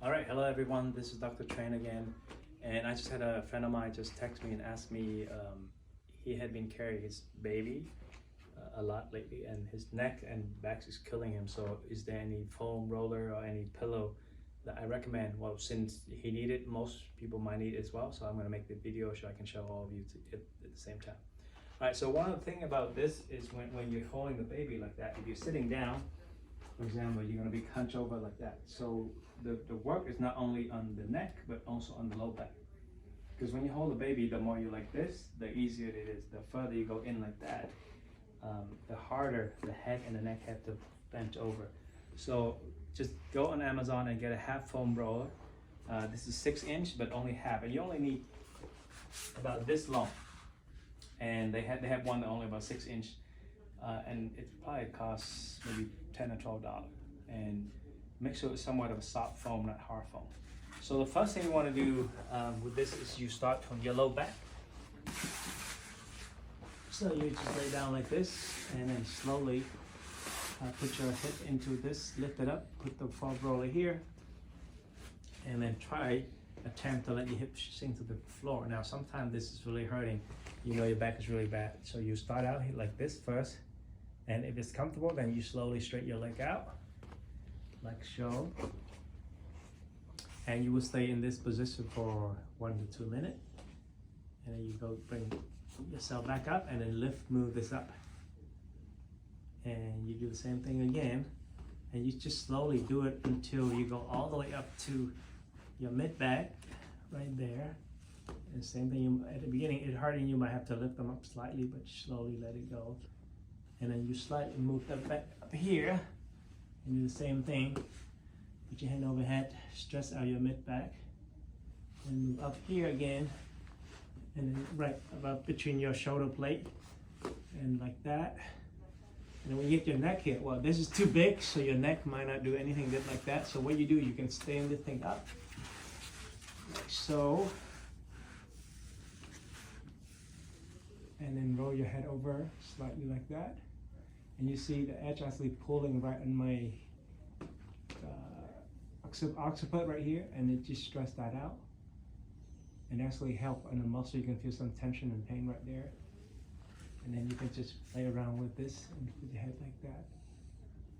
All right, hello everyone. This is Dr. Train again, and I just had a friend of mine just text me and ask me he had been carrying his baby a lot lately, and his neck and back is killing him. So, is there any foam roller or any pillow that I recommend? Well, since he needed, most people might need it as well. So I'm gonna make the video so I can show all of you at the same time. All right. So one of the thing about this is when you're holding the baby like that, if you're sitting down, for example, you're gonna be hunched over like that. So the work is not only on the neck, but also on the low back. Because when you hold the baby, the more you like this, the easier it is. The further you go in like that, the harder the head and the neck have to bend over. So just go on Amazon and get a half foam roller. This is 6 inch, but only half, and you only need about this long. And they have one that only about 6 inch, and it probably costs maybe $10 or $12. And make sure it's somewhat of a soft foam, not hard foam. So the first thing you want to do with this is you start from your low back. So you just lay down like this, and then slowly put your hip into this, lift it up, put the foam roller here, and then attempt to let your hip sink to the floor. Now sometimes this is really hurting. You know your back is really bad. So you start out like this first, and if it's comfortable, then you slowly straighten your leg out, like so. And you will stay in this position for 1 to 2 minutes. And then you go bring yourself back up, and then move this up. And you do the same thing again. And you just slowly do it until you go all the way up to your mid back, right there. And same thing, at the beginning, it's hurting, you might have to lift them up slightly, but slowly let it go. And then you slightly move them back up here, and do the same thing. Put your hand overhead, stress out your mid back, and move up here again, and then right about between your shoulder plate, and like that. And when you get your neck here, well, this is too big, so your neck might not do anything good like that. So what you do, you can stand this thing up, like so, and then roll your head over slightly like that. And you see the edge actually pulling right on my occiput right here, and it just stretch that out and actually help on the muscle. You can feel some tension and pain right there. And then you can just play around with this and put your head like that.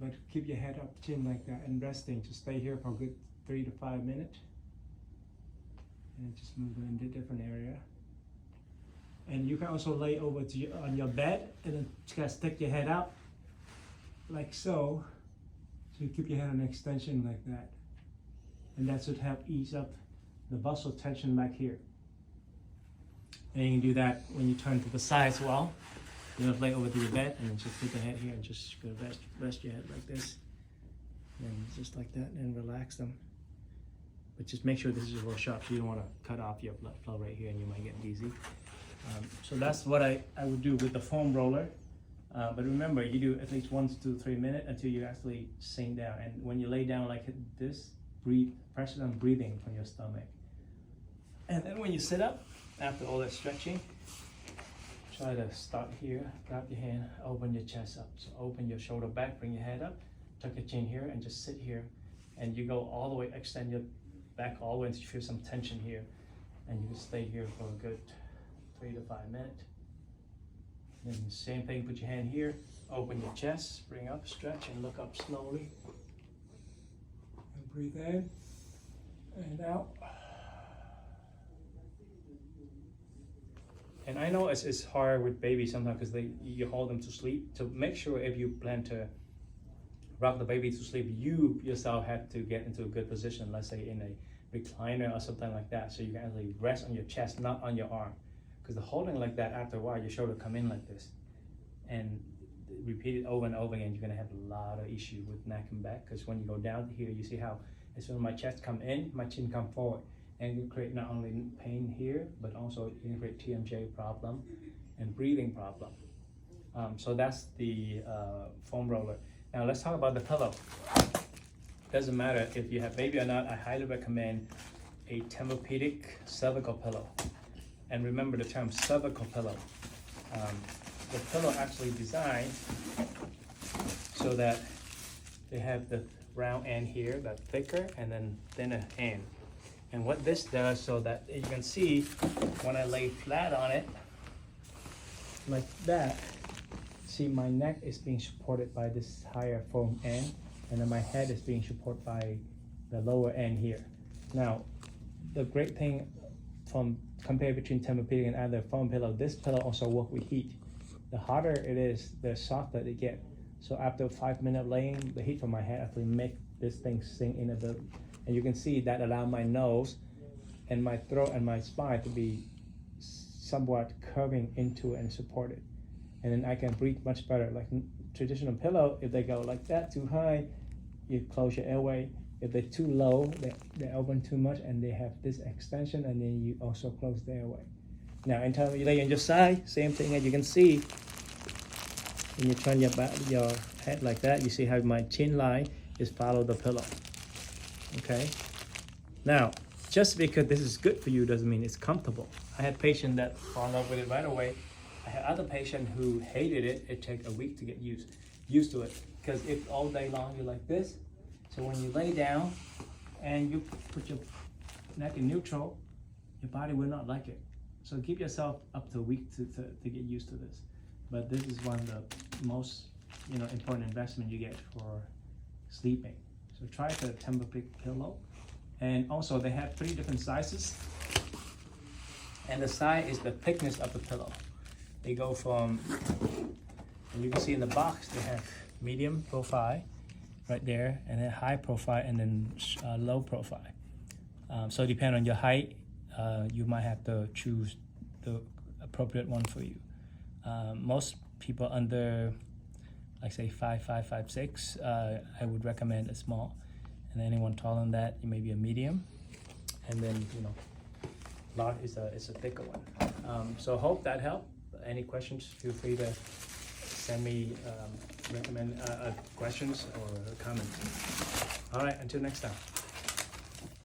But keep your head up, chin like that, and resting. Just stay here for a good 3 to 5 minutes. And then just move into a different area. And you can also lay over on your bed, and then just stick your head out like so. So you keep your head on extension like that. And that should help ease up the muscle tension back here. And you can do that when you turn to the side as well. You know, lay over to your bed, and then just put the head here and just rest your head like this. And just like that, and relax them. But just make sure this is real sharp, so you don't want to cut off your blood flow right here, and you might get dizzy. So that's what I would do with the foam roller. But remember, you do at least 1 to 3 minutes until you actually sink down. And when you lay down like this, breathe, pressure on breathing from your stomach. And then when you sit up, after all that stretching, try to start here, grab your hand, open your chest up. So open your shoulder back, bring your head up, tuck your chin here, and just sit here. And you go all the way, extend your back all the way until you feel some tension here. And you can stay here for a good 3 to 5 minutes. And the same thing, put your hand here, open your chest, bring up, stretch, and look up slowly. And breathe in and out. And I know it's hard with babies sometimes because you hold them to sleep. So make sure if you plan to rock the baby to sleep, you yourself have to get into a good position, let's say in a recliner or something like that, so you can actually rest on your chest, not on your arm. Because the holding like that, after a while, your shoulder come in like this. And repeat it over and over again, you're gonna have a lot of issue with neck and back. Because when you go down here, you see how as soon as my chest come in, my chin come forward. And you create not only pain here, but also you can create TMJ problem and breathing problem. So that's the foam roller. Now let's talk about the pillow. Doesn't matter if you have baby or not, I highly recommend a Tempur-Pedic cervical pillow. And remember the term cervical pillow. The pillow actually designed so that they have the round end here that's thicker and then thinner end. And what this does, so that you can see when I lay flat on it like that, see my neck is being supported by this higher foam end, and then my head is being supported by the lower end here. Now, the great thing from compare between Tempur-Pedic and other foam pillow, this pillow also work with heat. The hotter it is, the softer it get. So after 5 minutes laying, the heat from my head actually make this thing sink in a bit. And you can see that allow my nose and my throat and my spine to be somewhat curving into and supported. And then I can breathe much better. Like traditional pillow, if they go like that too high, you close your airway. If they're too low, they open too much and they have this extension, and then you also close the airway. Now, in terms of you lay on your side, same thing as you can see. When you turn your head like that, you see how my chin line is follow the pillow. Okay. Now, just because this is good for you doesn't mean it's comfortable. I had patients that fall in love with it right away. I had other patients who hated it. It took a week to get used to it, because if all day long you're like this, so when you lay down and you put your neck in neutral, your body will not like it. So give yourself up to a week to get used to this. But this is one of the most important investment you get for sleeping. So try the Tempur-Pedic pillow. And also they have 3 different sizes. And the size is the thickness of the pillow. They go from, and you can see in the box, they have medium profile right there, and then high profile, and then low profile. So depending on your height, you might have to choose the appropriate one for you. Most people under, like say 5'5", 5'6", I would recommend a small. And anyone taller than that, maybe a medium. And then large is a thicker one. So hope that helped. Any questions? Feel free to send me questions or comments. All right, until next time.